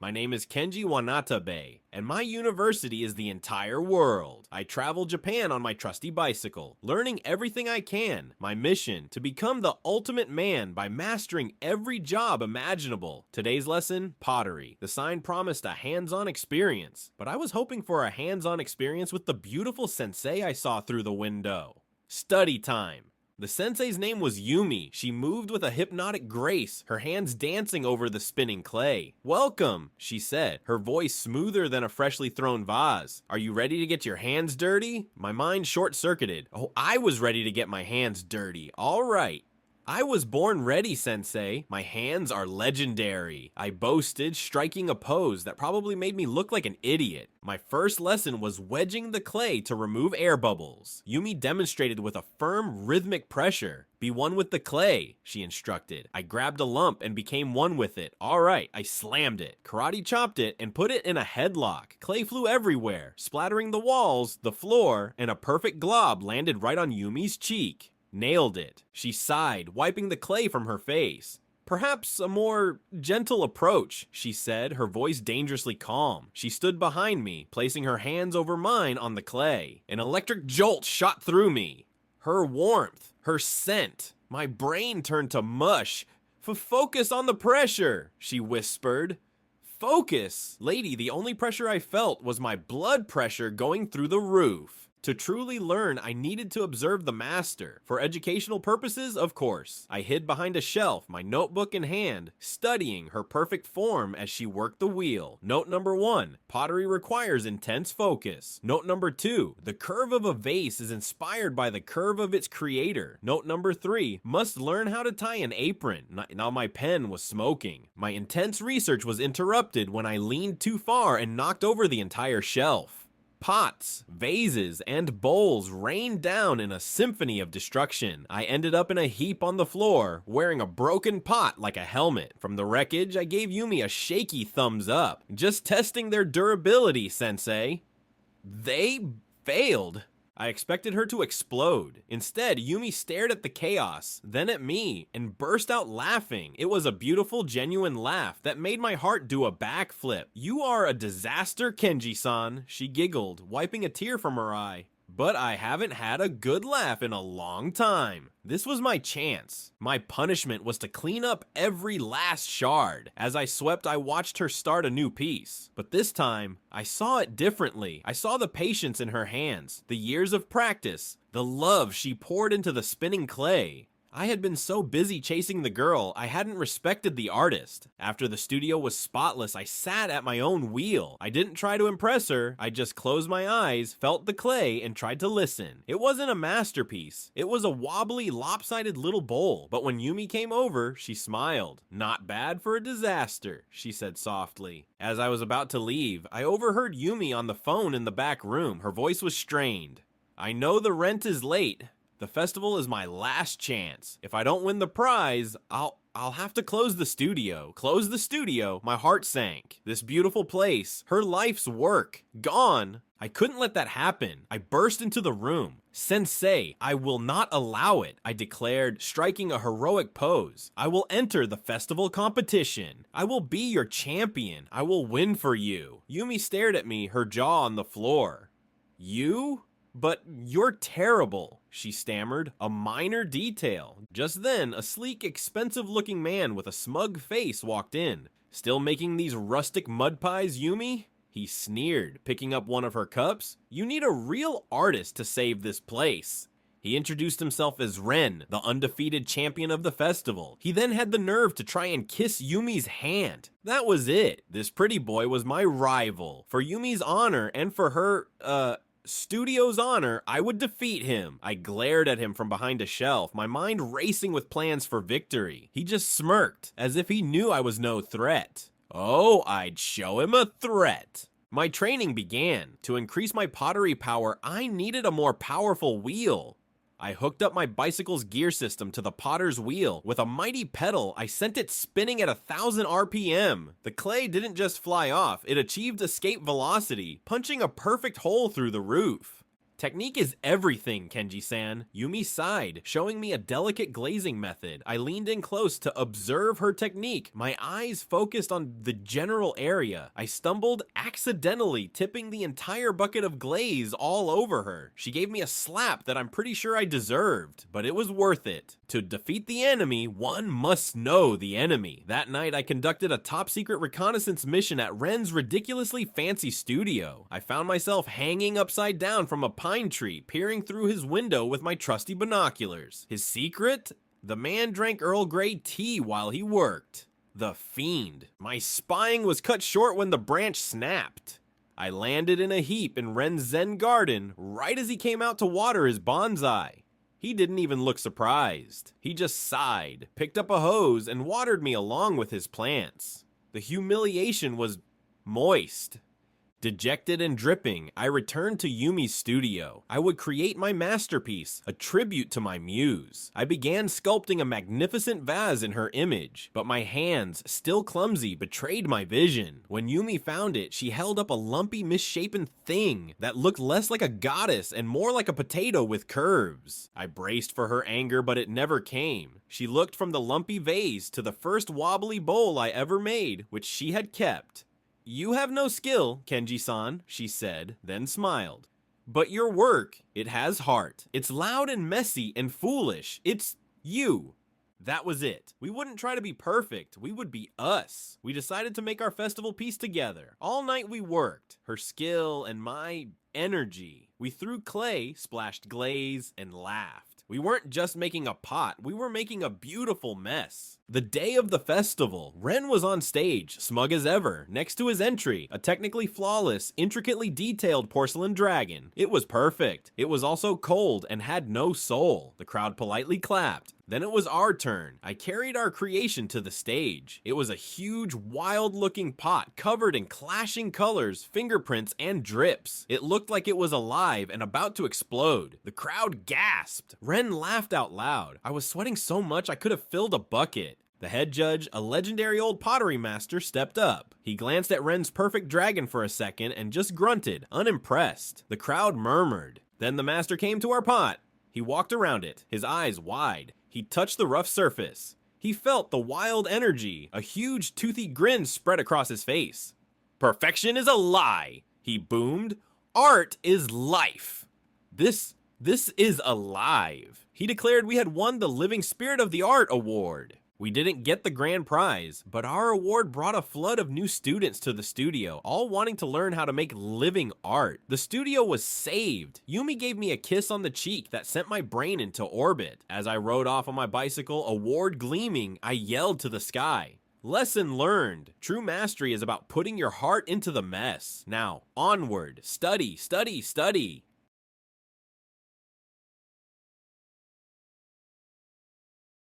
My name is Kenji Wanatabe, and my university is the entire world. I travel Japan on my trusty bicycle, learning everything I can. My mission, to become the ultimate man by mastering every job imaginable. Today's lesson, pottery. The sign promised a hands-on experience, but I was hoping for a hands-on experience with the beautiful sensei I saw through the window. Study time. The sensei's name was Yumi. She moved with a hypnotic grace, her hands dancing over the spinning clay. "Welcome," she said, her voice smoother than a freshly thrown vase. "Are you ready to get your hands dirty?" My mind short-circuited. Oh, I was ready to get my hands dirty. All right. "I was born ready, sensei. My hands are legendary," I boasted, striking a pose that probably made me look like an idiot. My first lesson was wedging the clay to remove air bubbles. Yumi demonstrated with a firm, rhythmic pressure. "Be one with the clay," she instructed. I grabbed a lump and became one with it. All right, I slammed it, karate chopped it, and put it in a headlock. Clay flew everywhere, splattering the walls, the floor, and a perfect glob landed right on Yumi's cheek. "Nailed it," she sighed, wiping the clay from her face. "Perhaps a more gentle approach," she said, her voice dangerously calm. She stood behind me, placing her hands over mine on the clay. An electric jolt shot through me. Her warmth, her scent. My brain turned to mush. Focus on the pressure," she whispered. Focus! Lady, the only pressure I felt was my blood pressure going through the roof. To truly learn, I needed to observe the master. For educational purposes, of course. I hid behind a shelf, my notebook in hand, studying her perfect form as she worked the wheel. Note number 1, pottery requires intense focus. Note number 2, the curve of a vase is inspired by the curve of its creator. Note number 3, must learn how to tie an apron. Now my pen was smoking. My intense research was interrupted when I leaned too far and knocked over the entire shelf. Pots, vases, and bowls rained down in a symphony of destruction. I ended up in a heap on the floor, wearing a broken pot like a helmet. From the wreckage, I gave Yumi a shaky thumbs up. "Just testing their durability, sensei." They failed. I expected her to explode. Instead, Yumi stared at the chaos, then at me, and burst out laughing. It was a beautiful, genuine laugh that made my heart do a backflip. "You are a disaster, Kenji-san," she giggled, wiping a tear from her eye. "But I haven't had a good laugh in a long time." This was my chance. My punishment was to clean up every last shard. As I swept, I watched her start a new piece. But this time, I saw it differently. I saw the patience in her hands, the years of practice, the love she poured into the spinning clay. I had been so busy chasing the girl, I hadn't respected the artist. After the studio was spotless, I sat at my own wheel. I didn't try to impress her, I just closed my eyes, felt the clay, and tried to listen. It wasn't a masterpiece. It was a wobbly, lopsided little bowl. But when Yumi came over, she smiled. "Not bad for a disaster," she said softly. As I was about to leave, I overheard Yumi on the phone in the back room. Her voice was strained. "I know the rent is late. The festival is my last chance. If I don't win the prize, I'll have to close the studio." Close the studio? My heart sank. This beautiful place, her life's work, gone. I couldn't let that happen. I burst into the room. "Sensei, I will not allow it," I declared, striking a heroic pose. "I will enter the festival competition. I will be your champion. I will win for you." Yumi stared at me, her jaw on the floor. "You? But you're terrible," she stammered, a minor detail. Just then, a sleek, expensive-looking man with a smug face walked in. "Still making these rustic mud pies, Yumi?" He sneered, picking up one of her cups. "You need a real artist to save this place." He introduced himself as Ren, the undefeated champion of the festival. He then had the nerve to try and kiss Yumi's hand. That was it. This pretty boy was my rival. For Yumi's honor and for her, studio's honor, I would defeat him. I glared at him from behind a shelf, my mind racing with plans for victory. He just smirked, as if he knew I was no threat. Oh, I'd show him a threat. My training began. To increase my pottery power, I needed a more powerful wheel. I hooked up my bicycle's gear system to the potter's wheel. With a mighty pedal, I sent it spinning at 1,000 RPM. The clay didn't just fly off, it achieved escape velocity, punching a perfect hole through the roof. Technique is everything, Kenji-san. Yumi sighed, showing me a delicate glazing method. I leaned in close to observe her technique, my eyes focused on the general area. I stumbled, accidentally tipping the entire bucket of glaze all over her. She gave me a slap that I'm pretty sure I deserved, but it was worth it. To defeat the enemy, one must know the enemy. That night, I conducted a top-secret reconnaissance mission at Ren's ridiculously fancy studio. I found myself hanging upside down from a pine tree, peering through his window with my trusty binoculars. His secret? The man drank Earl Grey tea while he worked. The fiend. My spying was cut short when the branch snapped. I landed in a heap in Ren's Zen garden right as he came out to water his bonsai. He didn't even look surprised. He just sighed, picked up a hose, and watered me along with his plants. The humiliation was moist. Dejected and dripping, I returned to Yumi's studio. I would create my masterpiece, a tribute to my muse. I began sculpting a magnificent vase in her image, but my hands, still clumsy, betrayed my vision. When Yumi found it, she held up a lumpy, misshapen thing that looked less like a goddess and more like a potato with curves. I braced for her anger, but it never came. She looked from the lumpy vase to the first wobbly bowl I ever made, which she had kept. "You have no skill, Kenji-san," she said, then smiled. "But your work, it has heart. It's loud and messy and foolish. It's you." That was it. We wouldn't try to be perfect. We would be us. We decided to make our festival piece together. All night we worked. Her skill and my energy. We threw clay, splashed glaze, and laughed. We weren't just making a pot, we were making a beautiful mess. The day of the festival, Ren was on stage, smug as ever, next to his entry, a technically flawless, intricately detailed porcelain dragon. It was perfect. It was also cold and had no soul. The crowd politely clapped. Then it was our turn. I carried our creation to the stage. It was a huge, wild-looking pot covered in clashing colors, fingerprints, and drips. It looked like it was alive and about to explode. The crowd gasped. Ren laughed out loud. I was sweating so much I could have filled a bucket. The head judge, a legendary old pottery master, stepped up. He glanced at Ren's perfect dragon for a second and just grunted, unimpressed. The crowd murmured. Then the master came to our pot. He walked around it, his eyes wide. He touched the rough surface. He felt the wild energy. A huge, toothy grin spread across his face. "Perfection is a lie," he boomed. "Art is life. This is alive." He declared we had won the Living Spirit of the Art award. We didn't get the grand prize, but our award brought a flood of new students to the studio, all wanting to learn how to make living art. The studio was saved. Yumi gave me a kiss on the cheek that sent my brain into orbit. As I rode off on my bicycle, award gleaming, I yelled to the sky. Lesson learned. True mastery is about putting your heart into the mess. Now, onward. Study, study, study.